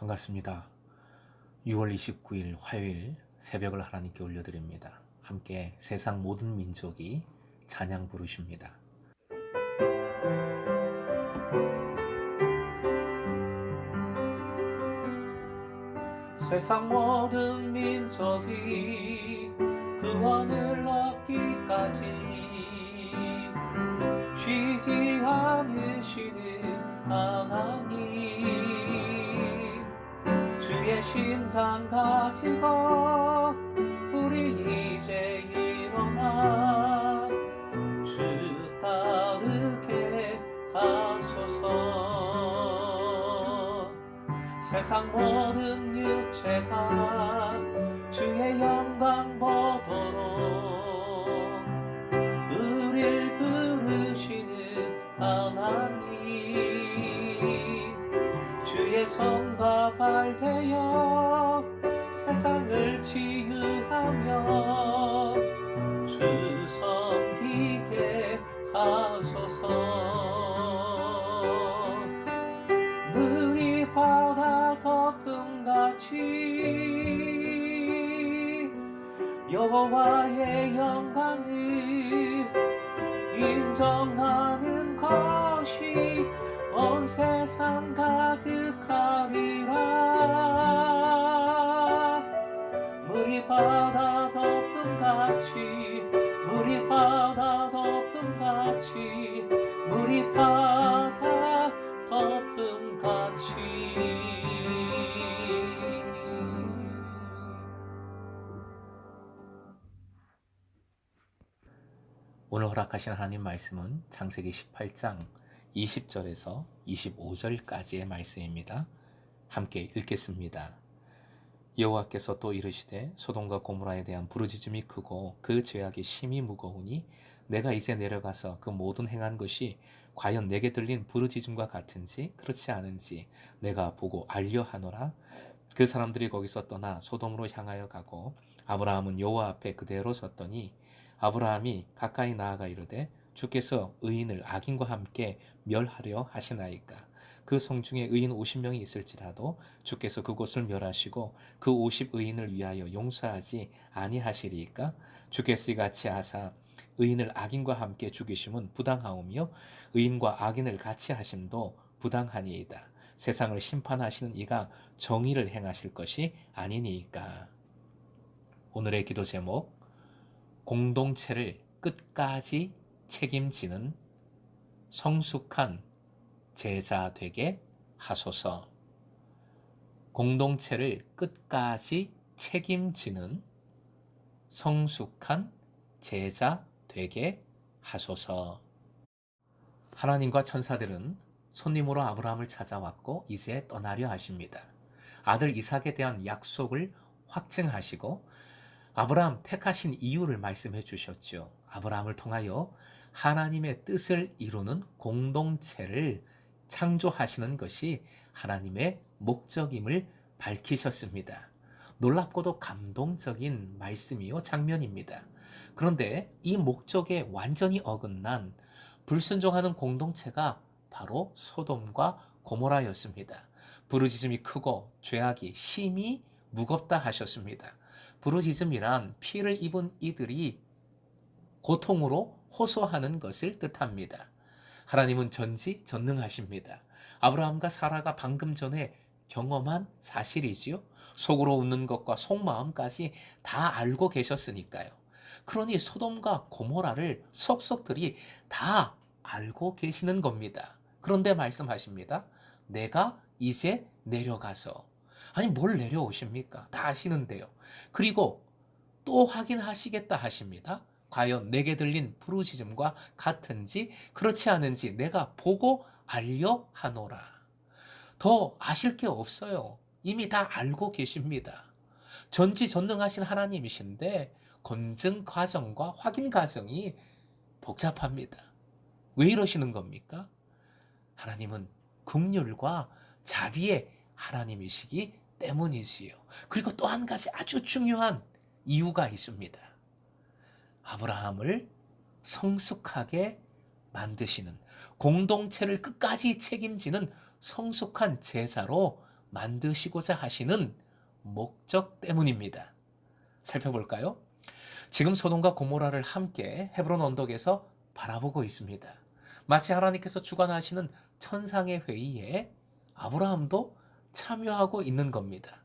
반갑습니다. 6월 29일 화요일 새벽을 하나님께 올려드립니다. 함께 세상 모든 민족이 찬양 부르십니다. 세상 모든 민족이 구원을 얻기까지 쉬지 않으시는 하나님, 주의 심장 가지고 우리 이제 일어나 주 따르게 하소서. 세상 모든 육체가 주의 영광 보도록 우릴 부르시는 하나님, 주의 손과 발 되어 세상을 치유하며 주 섬기게 하소서. 물이 바다 덮음같이 여호와의 영광을 인정하는 것이 온 세상 가득하리라. 물이 바다 덮음같이, 물이 바다 덮음같이, 물이 바다 덮음같이. 오늘 허락하신 하나님 말씀은 창세기 18장 20절에서 25절까지의 말씀입니다. 함께 읽겠습니다. 여호와께서 또 이르시되 소돔과 고모라에 대한 부르짖음이 크고 그 죄악이 심히 무거우니 내가 이제 내려가서 그 모든 행한 것이 과연 내게 들린 부르짖음과 같은지 그렇지 않은지 내가 보고 알려 하노라. 그 사람들이 거기서 떠나 소돔으로 향하여 가고 아브라함은 여호와 앞에 그대로 섰더니 아브라함이 가까이 나아가 이르되 주께서 의인을 악인과 함께 멸하려 하시나이까. 그 성중에 의인 50명이 있을지라도 주께서 그곳을 멸하시고 그 50의인을 위하여 용서하지 아니하시리이까. 주께서 이같이 하사 의인을 악인과 함께 죽이심은 부당하오며 의인과 악인을 같이 하심도 부당하니이다. 세상을 심판하시는 이가 정의를 행하실 것이 아니니이까. 오늘의 기도 제목, 공동체를 끝까지 책임지는 성숙한 제자 되게 하소서. 공동체를 끝까지 책임지는 성숙한 제자 되게 하소서. 하나님과 천사들은 손님으로 아브라함을 찾아왔고 이제 떠나려 하십니다. 아들 이삭에 대한 약속을 확증하시고 아브라함 택하신 이유를 말씀해 주셨죠. 아브라함을 통하여 하나님의 뜻을 이루는 공동체를 창조하시는 것이 하나님의 목적임을 밝히셨습니다. 놀랍고도 감동적인 말씀이요, 장면입니다. 그런데 이 목적에 완전히 어긋난 불순종하는 공동체가 바로 소돔과 고모라였습니다. 부르짖음이 크고 죄악이 심히 무겁다 하셨습니다. 부르짖음이란 피를 입은 이들이 고통으로 호소하는 것을 뜻합니다. 하나님은 전지전능하십니다. 아브라함과 사라가 방금 전에 경험한 사실이지요. 속으로 웃는 것과 속마음까지 다 알고 계셨으니까요. 그러니 소돔과 고모라를 속속들이 다 알고 계시는 겁니다. 그런데 말씀하십니다. 내가 이제 내려가서. 아니, 뭘 내려오십니까? 다 아시는데요. 그리고 또 확인하시겠다 하십니다. 과연 내게 들린 부르짖음과 같은지 그렇지 않은지 내가 보고 알려 하노라. 더 아실 게 없어요. 이미 다 알고 계십니다. 전지전능하신 하나님이신데 검증 과정과 확인 과정이 복잡합니다. 왜 이러시는 겁니까? 하나님은 긍휼과 자비의 하나님이시기 때문이지요. 그리고 또 한 가지 아주 중요한 이유가 있습니다. 아브라함을 성숙하게 만드시는, 공동체를 끝까지 책임지는 성숙한 제자로 만드시고자 하시는 목적 때문입니다. 살펴볼까요? 지금 소돔과 고모라를 함께 헤브론 언덕에서 바라보고 있습니다. 마치 하나님께서 주관하시는 천상의 회의에 아브라함도 참여하고 있는 겁니다.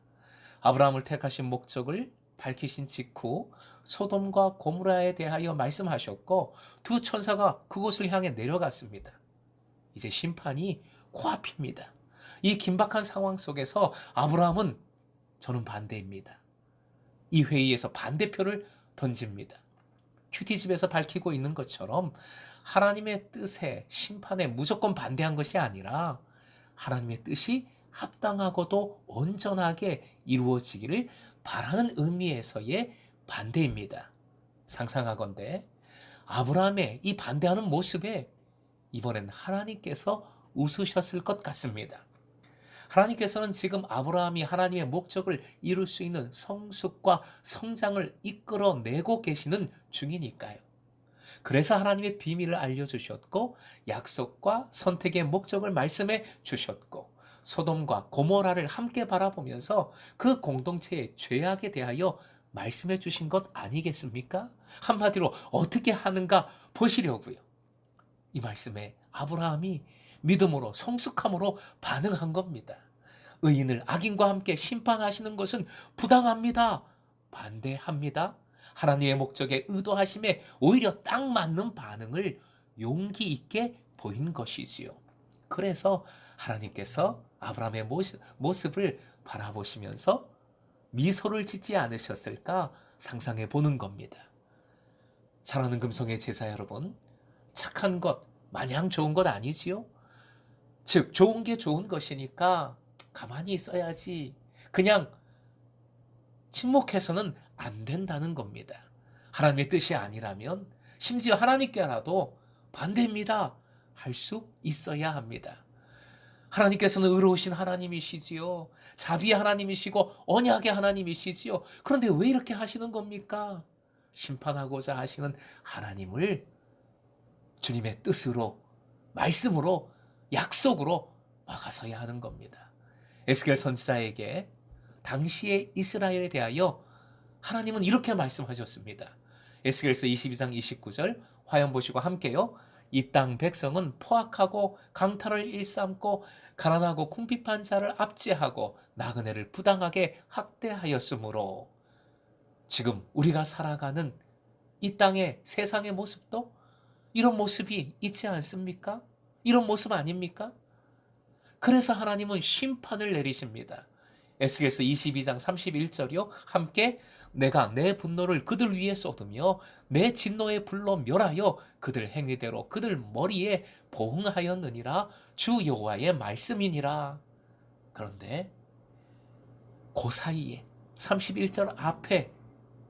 아브라함을 택하신 목적을 밝히신 직후 소돔과 고모라에 대하여 말씀하셨고 두 천사가 그곳을 향해 내려갔습니다. 이제 심판이 코앞입니다. 이 긴박한 상황 속에서 아브라함은 저는 반대입니다. 이 회의에서 반대표를 던집니다. 큐티집에서 밝히고 있는 것처럼 하나님의 뜻에 심판에 무조건 반대한 것이 아니라 하나님의 뜻이 합당하고도 온전하게 이루어지기를 바라는 의미에서의 반대입니다. 상상하건대 아브라함의 이 반대하는 모습에 이번엔 하나님께서 웃으셨을 것 같습니다. 하나님께서는 지금 아브라함이 하나님의 목적을 이룰 수 있는 성숙과 성장을 이끌어내고 계시는 중이니까요. 그래서 하나님의 비밀을 알려주셨고 약속과 선택의 목적을 말씀해 주셨고 소돔과 고모라를 함께 바라보면서 그 공동체의 죄악에 대하여 말씀해 주신 것 아니겠습니까? 한마디로 어떻게 하는가 보시려고요. 이 말씀에 아브라함이 믿음으로 성숙함으로 반응한 겁니다. 의인을 악인과 함께 심판하시는 것은 부당합니다. 반대합니다. 하나님의 목적에 의도하심에 오히려 딱 맞는 반응을 용기 있게 보인 것이지요. 그래서 하나님께서 아브라함의 모습을 바라보시면서 미소를 짓지 않으셨을까 상상해 보는 겁니다. 사랑하는 금성의 제자 여러분, 착한 것 마냥 좋은 것 아니지요? 즉 좋은 게 좋은 것이니까 가만히 있어야지. 그냥 침묵해서는 안 된다는 겁니다. 하나님의 뜻이 아니라면 심지어 하나님께라도 반대입니다. 할 수 있어야 합니다. 하나님께서는 의로우신 하나님이시지요. 자비의 하나님이시고 언약의 하나님이시지요. 그런데 왜 이렇게 하시는 겁니까? 심판하고자 하시는 하나님을 주님의 뜻으로, 말씀으로, 약속으로 막아서야 하는 겁니다. 에스겔 선지자에게 당시의 이스라엘에 대하여 하나님은 이렇게 말씀하셨습니다. 에스겔서 22장 29절 화면 보시고 함께요. 이 땅 백성은 포악하고 강탈을 일삼고 가난하고 궁핍한 자를 압제하고 나그네를 부당하게 학대하였으므로 지금 우리가 살아가는 이 땅의 세상의 모습도 이런 모습이 있지 않습니까? 이런 모습 아닙니까? 그래서 하나님은 심판을 내리십니다. 에스겔서 22장 31절이요. 함께 내가 내 분노를 그들 위에 쏟으며 내 진노의 불로 멸하여 그들 행위대로 그들 머리에 보응하였느니라. 주 여호와의 말씀이니라. 그런데 그 사이에 31절 앞에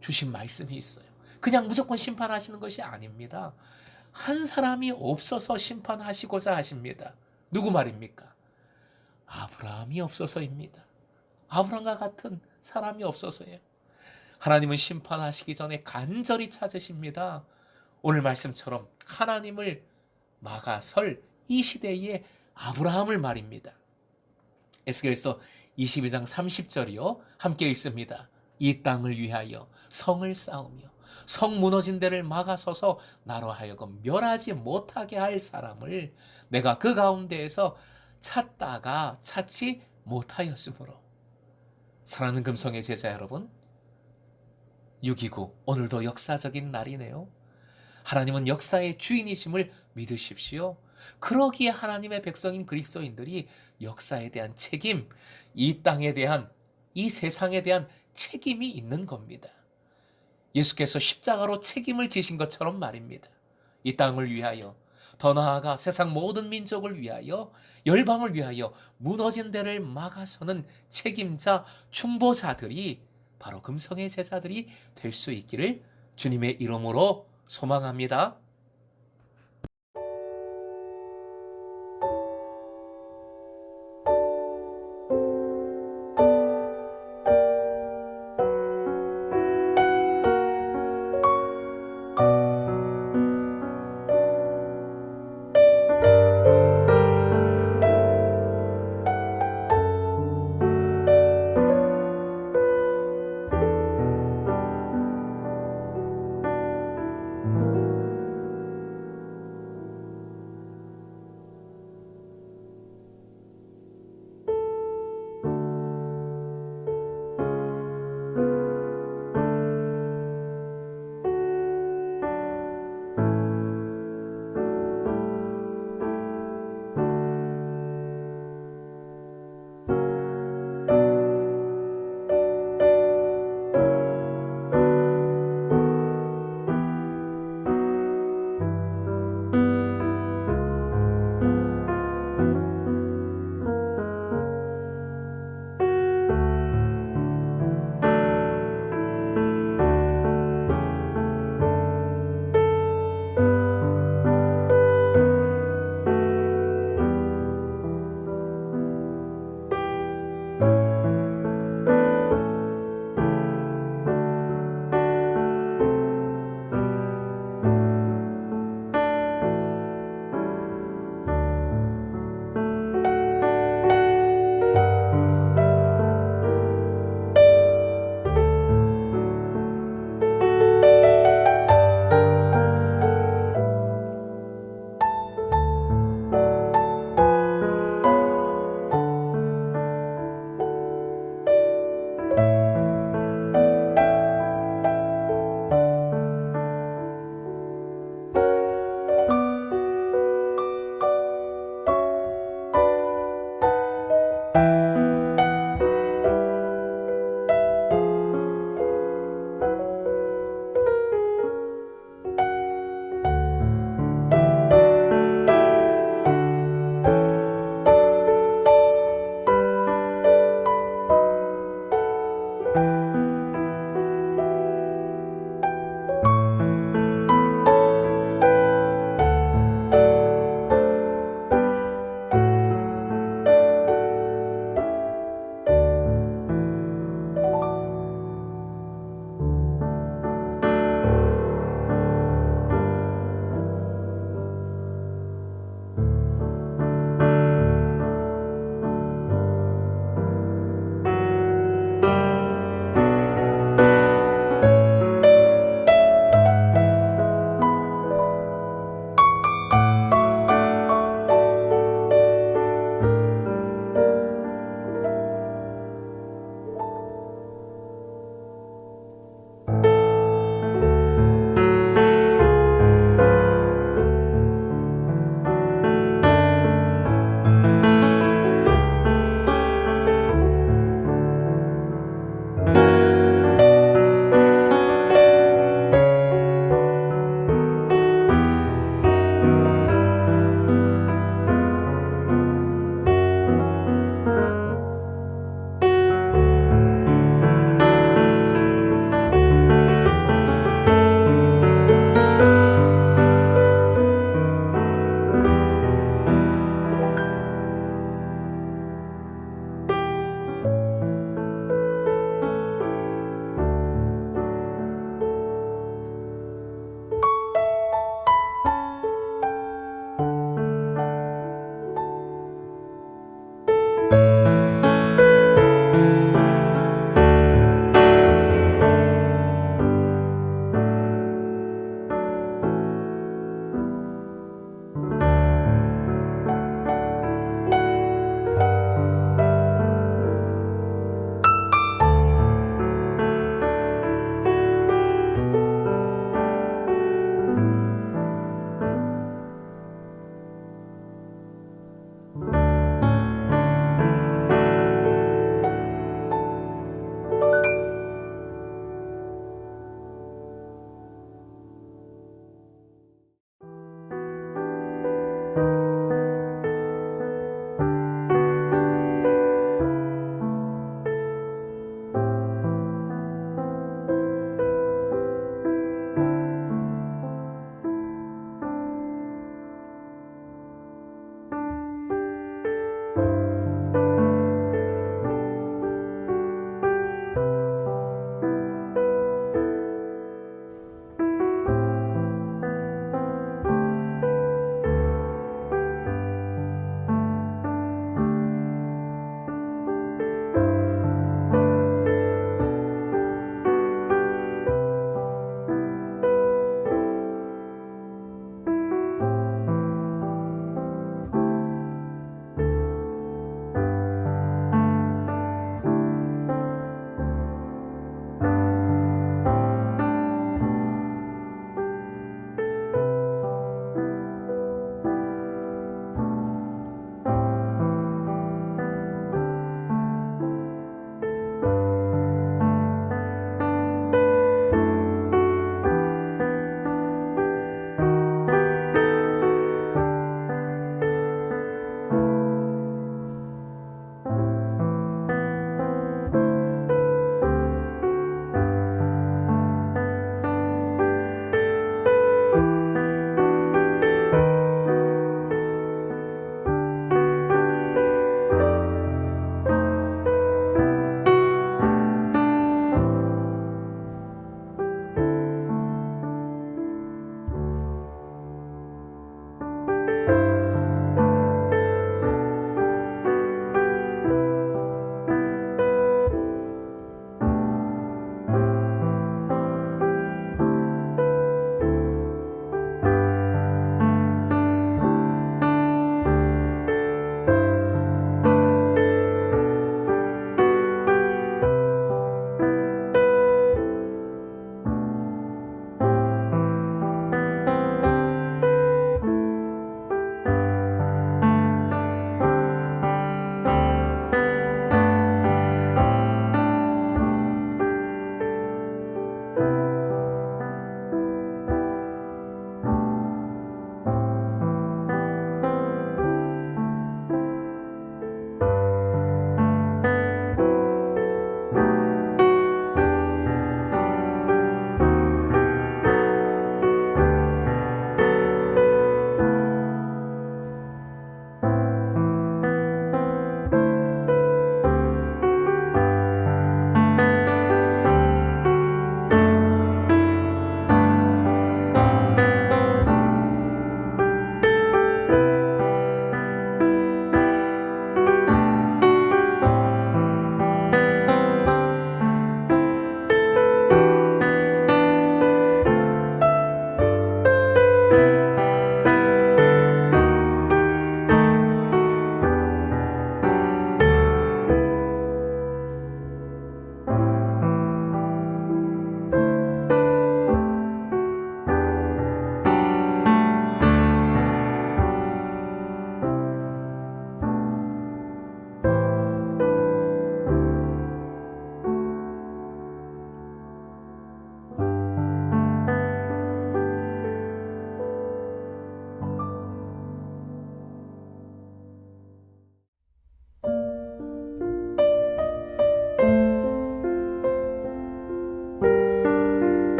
주신 말씀이 있어요. 그냥 무조건 심판하시는 것이 아닙니다. 한 사람이 없어서 심판하시고자 하십니다. 누구 말입니까? 아브라함이 없어서입니다. 아브라함과 같은 사람이 없어서예요. 하나님은 심판하시기 전에 간절히 찾으십니다. 오늘 말씀처럼 하나님을 막아설 이 시대의 아브라함을 말입니다. 에스겔서 22장 30절이요. 함께 읽습니다. 이 땅을 위하여 성을 쌓으며 성 무너진 데를 막아서서 나로 하여금 멸하지 못하게 할 사람을 내가 그 가운데에서 찾다가 찾지 못하였으므로. 사랑하는 금성의 제자 여러분, 6.29 오늘도 역사적인 날이네요. 하나님은 역사의 주인이심을 믿으십시오. 그러기에 하나님의 백성인 그리스도인들이 역사에 대한 책임, 이 땅에 대한, 이 세상에 대한 책임이 있는 겁니다. 예수께서 십자가로 책임을 지신 것처럼 말입니다. 이 땅을 위하여, 더 나아가 세상 모든 민족을 위하여, 열방을 위하여 무너진 데를 막아서는 책임자, 중보자들이 바로 금성의 제자들이 될 수 있기를 주님의 이름으로 소망합니다.